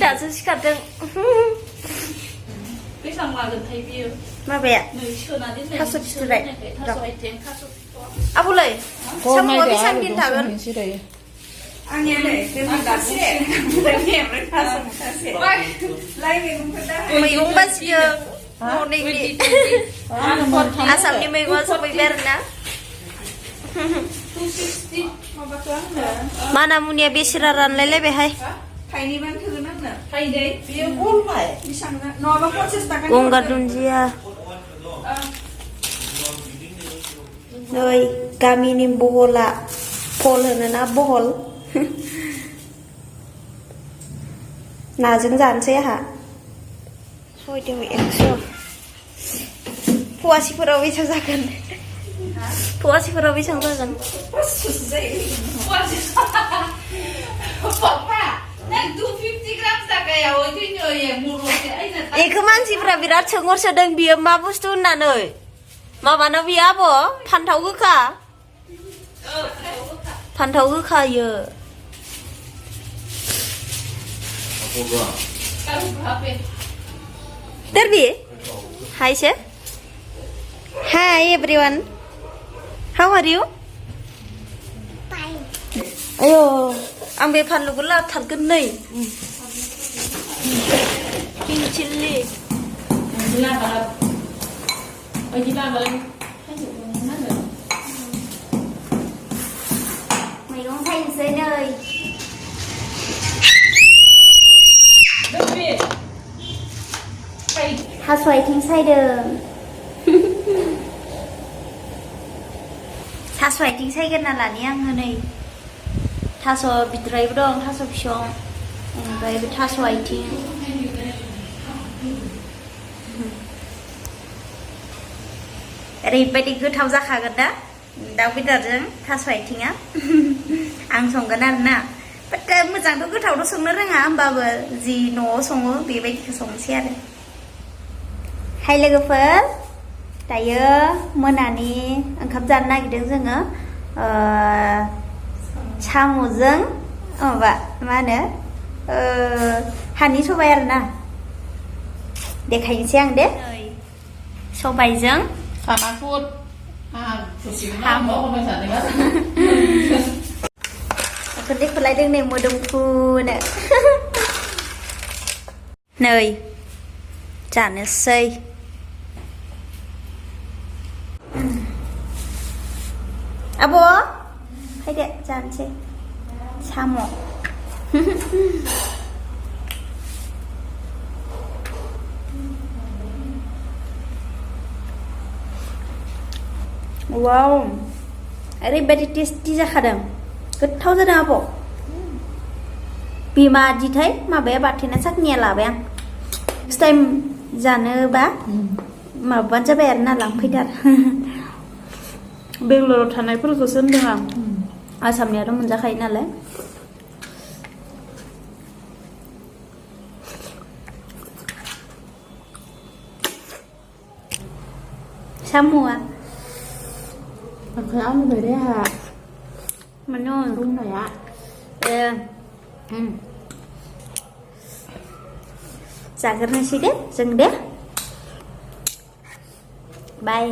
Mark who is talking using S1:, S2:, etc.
S1: दासो सिखारदों माबाया थास' फिथुराय आबौलाय साम'आ बेसेबां दिन थागोन मैगं बासियो आसामनि मैगंआ सफैबाय आरोना माना मुनिया बेसेरा रानलायलायबायहाय गंगार दुन्दिया नै गामिनि बहला फल होनोना बहल नाजों जानोसै आहा सयथायाव 100 फवासेफोराव बेसेबां जागोन फवासेफोराव बेसेबां जागोन बेखौ मानसिफ्रा बिराद सोंहरसोदों बियो मा बुस्थु होननानै माबानो बियो आब' फान्थाव गोखा इयो Derby, hi sir. Hi everyone. How are you? Fine. Ayo, ambil panlu gula tharkan nih. Pink chili. Gula balap. Oh gula balap. Mày không thay dưới nơi. थास' आथिं सायदों थास' आथिं सायग्रोना लानि आङो नै थास' बिथरायबो दं थास' बिसं ओमफ्राय बे थास' आथिं ओरैबायदि गोथाव जाखागोन दा दाउ बेदरजों थास' आथिंआ आं संगोन आरोना मोजांथ' गोथावथ' संनो रोङा होमबाबो जि न'आव सङो बेबायदिखौ संसै आरो हाय लोगोफोर दायो मोनानि ओंखाम जानो नागिरदों जोङो साम'जों माबा मा होनो हानि सबाय आरोना देखायनोसै आं दे सबायजों खोलायदों नै मोदोमफुनो नै जानोसै आब' फैदो जानोसै साम' वाव ओरैबायदि टेस्टि जाखादों गोथाव जादों आब' बिमा दिथाय माबाया बाथेना साखनिया लाबाय आं नेक्स्ट टाइम जानोबा माबाबानो जाबाय आरो ना लांफैदो आरो बेंगलराव थानायफोरखौसो होनदों आं आसामनियाथ' मोनजाखायो नालाय साम'आ
S2: आंखौ आं नुबाय दे आंहा
S1: मानो
S2: रुनाया
S1: जाग्रोनोसै दे जों दे बाय